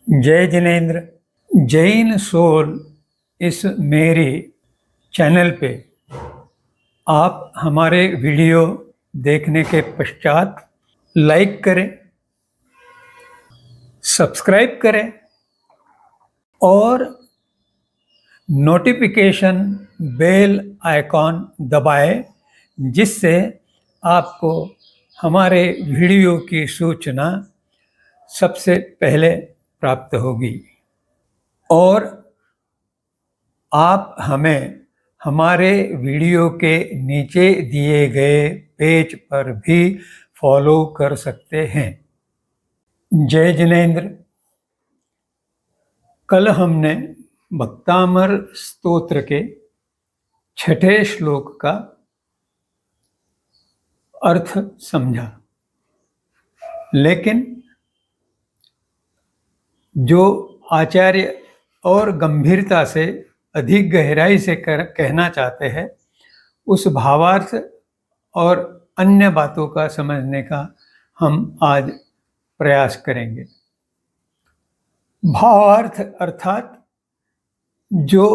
जय जिनेन्द्र। जैन सोल इस मेरी चैनल पे आप हमारे वीडियो देखने के पश्चात लाइक करें, सब्सक्राइब करें और नोटिफिकेशन बेल आइकॉन दबाएं, जिससे आपको हमारे वीडियो की सूचना सबसे पहले प्राप्त होगी। और आप हमें हमारे वीडियो के नीचे दिए गए पेज पर भी फॉलो कर सकते हैं। जय जिनेन्द्र। कल हमने भक्तामर स्तोत्र के 6ठे श्लोक का अर्थ समझा, लेकिन जो आचार्य और गंभीरता से अधिक गहराई से कहना चाहते हैं, उस भावार्थ और अन्य बातों का समझने का हम आज प्रयास करेंगे। भावार्थ अर्थात जो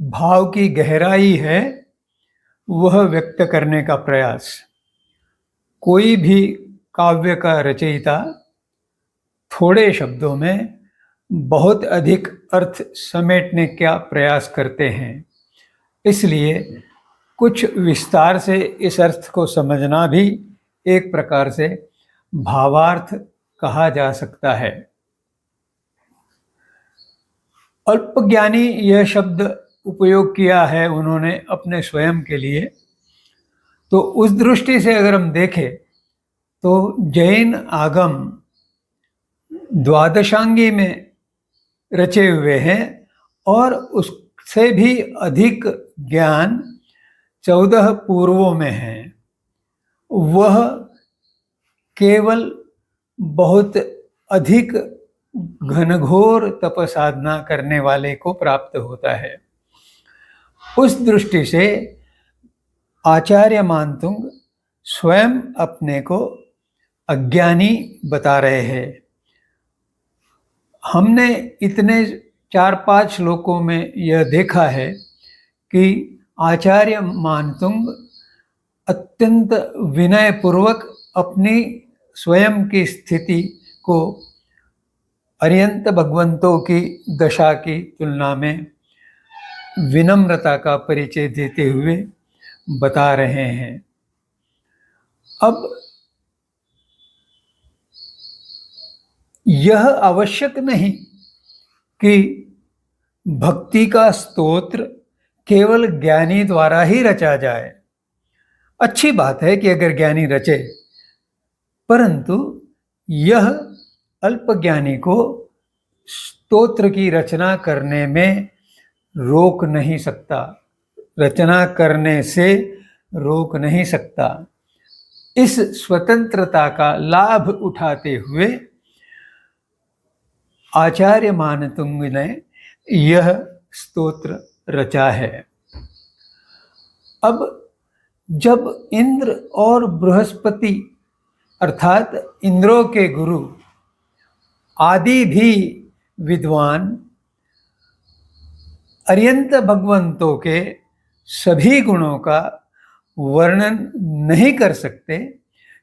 भाव की गहराई है वह व्यक्त करने का प्रयास। कोई भी काव्य का रचयिता थोड़े शब्दों में बहुत अधिक अर्थ समेटने का प्रयास करते हैं, इसलिए कुछ विस्तार से इस अर्थ को समझना भी एक प्रकार से भावार्थ कहा जा सकता है। अल्पज्ञानी यह शब्द उपयोग किया है उन्होंने अपने स्वयं के लिए। तो उस दृष्टि से अगर हम देखें तो जैन आगम द्वादशांगी में रचे हुए हैं और उससे भी अधिक ज्ञान 14 पूर्वों में है। वह केवल बहुत अधिक घनघोर तप साधना करने वाले को प्राप्त होता है। उस दृष्टि से आचार्य मानतुंग स्वयं अपने को अज्ञानी बता रहे हैं। हमने इतने 4-5 श्लोकों में यह देखा है कि आचार्य मानतुंग अत्यंत विनयपूर्वक अपनी स्वयं की स्थिति को अर्यंत भगवंतों की दशा की तुलना में विनम्रता का परिचय देते हुए बता रहे हैं। अब यह आवश्यक नहीं कि भक्ति का स्तोत्र केवल ज्ञानी द्वारा ही रचा जाए। अच्छी बात है कि अगर ज्ञानी रचे, परंतु यह अल्पज्ञानी को स्तोत्र की रचना करने में रोक नहीं सकता, रचना करने से रोक नहीं सकता। इस स्वतंत्रता का लाभ उठाते हुए आचार्य मानतुंग ने यह स्तोत्र रचा है। अब जब इंद्र और बृहस्पति अर्थात इंद्रों के गुरु आदि भी विद्वान अर्यंत भगवंतों के सभी गुणों का वर्णन नहीं कर सकते,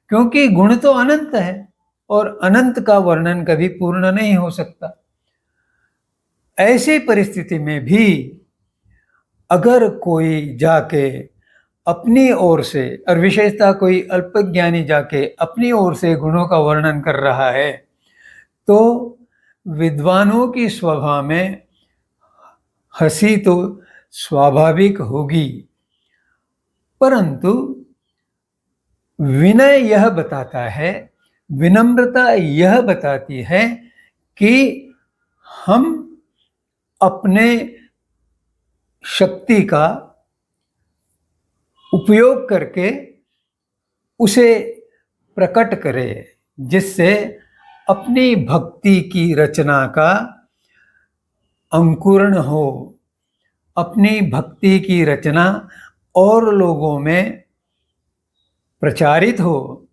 क्योंकि गुण तो अनंत है और अनंत का वर्णन कभी पूर्ण नहीं हो सकता। ऐसी परिस्थिति में भी अगर कोई जाके अपनी ओर से, और विशेषतः कोई अल्पज्ञानी जाके अपनी ओर से गुणों का वर्णन कर रहा है, तो विद्वानों की स्वभाव में हंसी तो स्वाभाविक होगी, परंतु विनय यह बताता है, विनम्रता यह बताती है कि हम अपने शक्ति का उपयोग करके उसे प्रकट करें, जिससे अपनी भक्ति की रचना का अंकुरण हो, अपनी भक्ति की रचना और लोगों में प्रचारित हो।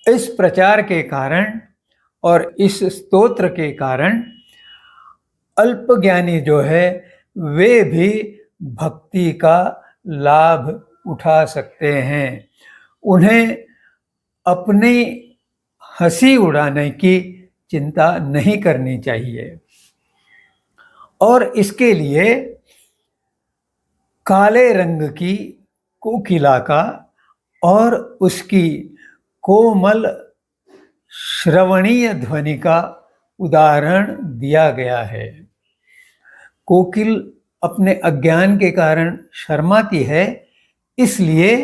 इस प्रचार के कारण और इस स्तोत्र के कारण अल्पज्ञानी जो है वे भी भक्ति का लाभ उठा सकते हैं। उन्हें अपनी हंसी उड़ाने की चिंता नहीं करनी चाहिए। और इसके लिए काले रंग की कोकिला का और उसकी कोमल श्रवणीय ध्वनि का उदाहरण दिया गया है। कोकिल अपने अज्ञान के कारण शर्माती है, इसलिए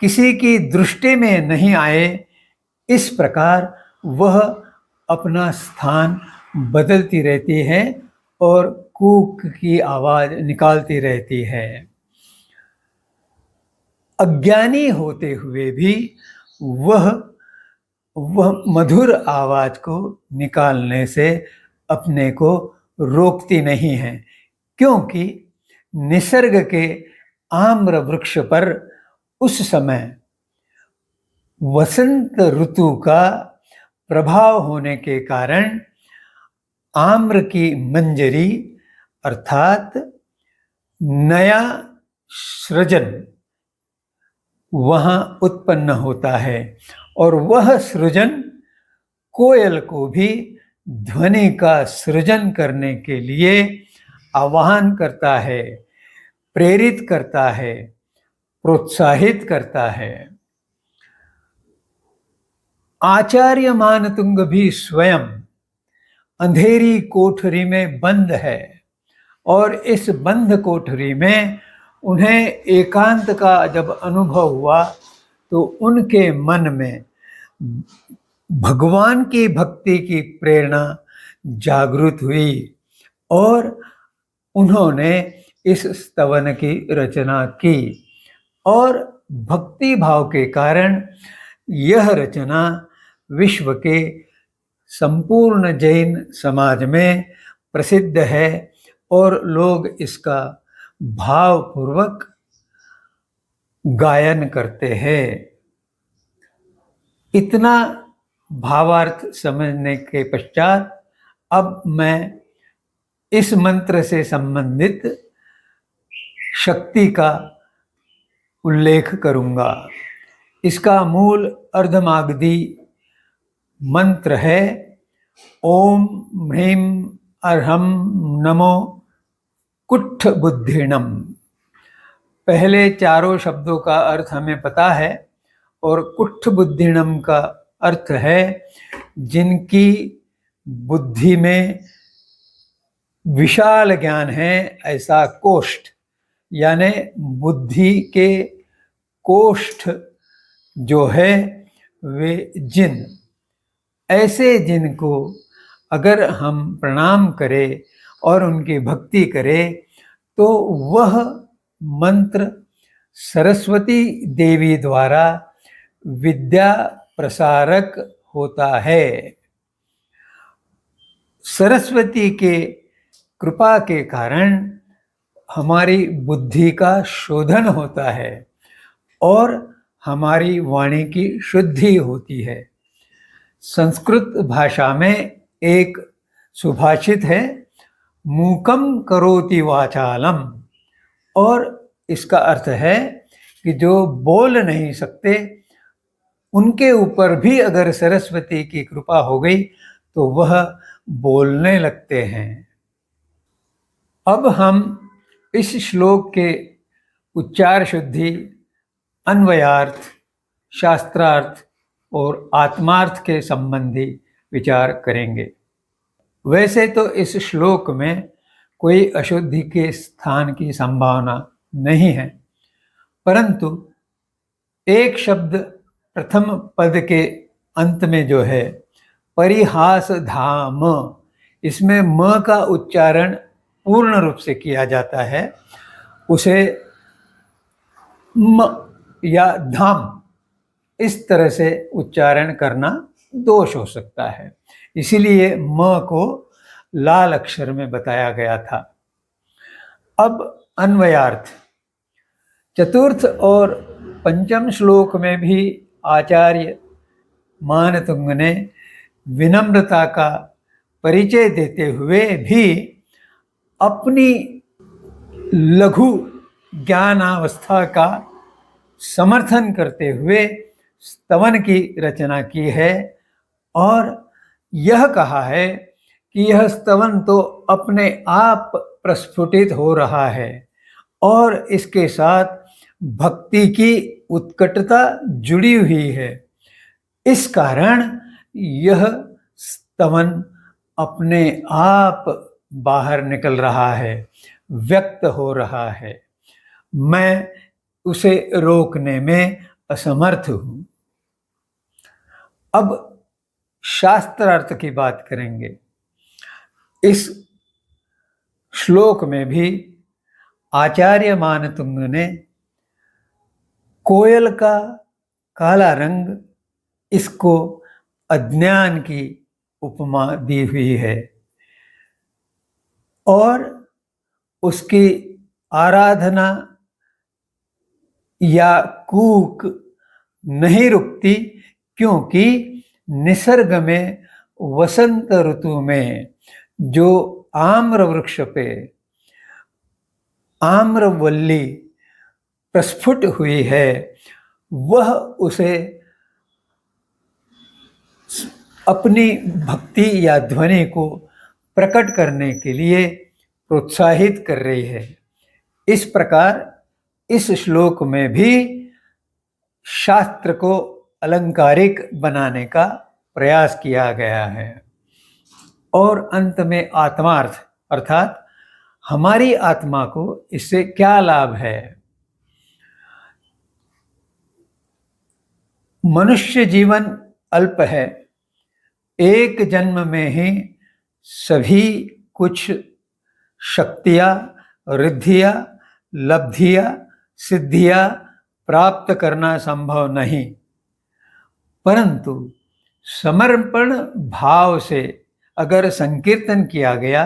किसी की दृष्टि में नहीं आए इस प्रकार वह अपना स्थान बदलती रहती है और कूक की आवाज निकालती रहती है। अज्ञानी होते हुए भी वह मधुर आवाज को निकालने से अपने को रोकती नहीं है, क्योंकि निसर्ग के आम्र वृक्ष पर उस समय वसंत ऋतु का प्रभाव होने के कारण आम्र की मंजरी अर्थात नया सृजन वहाँ उत्पन्न होता है और वह सृजन कोयल को भी ध्वनि का सृजन करने के लिए आह्वान करता है, प्रेरित करता है, प्रोत्साहित करता है। आचार्य मानतुंग भी स्वयं अंधेरी कोठरी में बंद है और इस बंद कोठरी में उन्हें एकांत का जब अनुभव हुआ तो उनके मन में भगवान की भक्ति की प्रेरणा जागृत हुई और उन्होंने इस स्तवन की रचना की और भक्ति भाव के कारण यह रचना विश्व के संपूर्ण जैन समाज में प्रसिद्ध है और लोग इसका भावपूर्वक गायन करते हैं। इतना भावार्थ समझने के पश्चात अब मैं इस मंत्र से संबंधित शक्ति का उल्लेख करूंगा। इसका मूल अर्धमागधी मंत्र है ओम ह्रीं अर्हं नमो कुट्ठ बुद्धिणम। पहले चारों शब्दों का अर्थ हमें पता है और कुट्ठ बुद्धिणम का अर्थ है जिनकी बुद्धि में विशाल ज्ञान है ऐसा कोष्ठ, यानी बुद्धि के कोष्ठ जो है वे जिन, ऐसे जिन को अगर हम प्रणाम करें और उनकी भक्ति करें तो वह मंत्र सरस्वती देवी द्वारा विद्या प्रसारक होता है। सरस्वती के कृपा के कारण हमारी बुद्धि का शोधन होता है और हमारी वाणी की शुद्धि होती है। संस्कृत भाषा में एक सुभाषित है मूकम करोति वाचालम, और इसका अर्थ है कि जो बोल नहीं सकते उनके ऊपर भी अगर सरस्वती की कृपा हो गई तो वह बोलने लगते हैं। अब हम इस श्लोक के उच्चार शुद्धि, अन्वयार्थ, शास्त्रार्थ और आत्मार्थ के संबंधी विचार करेंगे। वैसे तो इस श्लोक में कोई अशुद्धि के स्थान की संभावना नहीं है, परंतु एक शब्द प्रथम पद के अंत में जो है परिहास धाम, इसमें म का उच्चारण पूर्ण रूप से किया जाता है, उसे म या धाम इस तरह से उच्चारण करना दोष हो सकता है, इसीलिए म को लाल अक्षर में बताया गया था। अब अन्वयार्थ, चतुर्थ और पंचम श्लोक में भी आचार्य मानतुंग ने विनम्रता का परिचय देते हुए भी अपनी लघु ज्ञानावस्था का समर्थन करते हुए स्तवन की रचना की है और यह कहा है कि यह स्तवन तो अपने आप प्रस्फुटित हो रहा है और इसके साथ भक्ति की उत्कटता जुड़ी हुई है। इस कारण यह स्तवन अपने आप बाहर निकल रहा है, व्यक्त हो रहा है। मैं उसे रोकने में असमर्थ हूं। अब शास्त्रार्थ की बात करेंगे। इस श्लोक में भी आचार्य मानतुंग ने कोयल का काला रंग, इसको अज्ञान की उपमा दी हुई है और उसकी आराधना या कूक नहीं रुकती, क्योंकि निसर्ग में वसंत ऋतु में जो आम्र वृक्ष पे आम्रवल्ली प्रस्फुट हुई है, वह उसे अपनी भक्ति या ध्वनि को प्रकट करने के लिए प्रोत्साहित कर रही है। इस प्रकार इस श्लोक में भी शास्त्र को अलंकारिक बनाने का प्रयास किया गया है। और अंत में आत्मार्थ, अर्थात हमारी आत्मा को इससे क्या लाभ है। मनुष्य जीवन अल्प है, एक जन्म में ही सभी कुछ शक्तियां, रिद्धियां, लब्धियां, सिद्धियां प्राप्त करना संभव नहीं, परंतु समर्पण भाव से अगर संकीर्तन किया गया,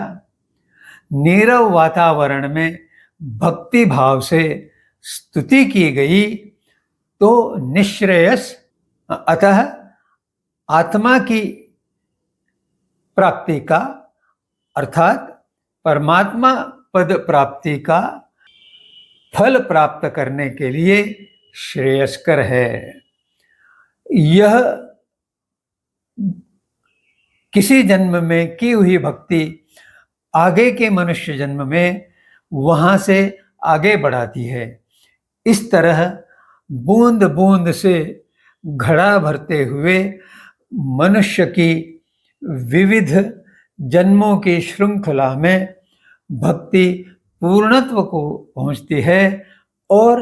नीरव वातावरण में भक्ति भाव से स्तुति की गई, तो निश्रेयस, अतः आत्मा की प्राप्ति का, अर्थात परमात्मा पद प्राप्ति का फल प्राप्त करने के लिए श्रेयस्कर है। यह किसी जन्म में की हुई भक्ति आगे के मनुष्य जन्म में वहां से आगे बढ़ाती है। इस तरह बूंद बूंद से घड़ा भरते हुए मनुष्य की विविध जन्मों की श्रृंखला में भक्ति पूर्णत्व को पहुंचती है और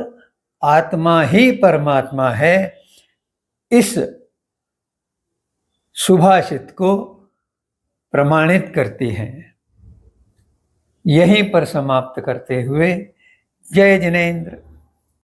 आत्मा ही परमात्मा है, इस सुभाषित को प्रमाणित करती है। यहीं पर समाप्त करते हुए जय जिनेंद्र।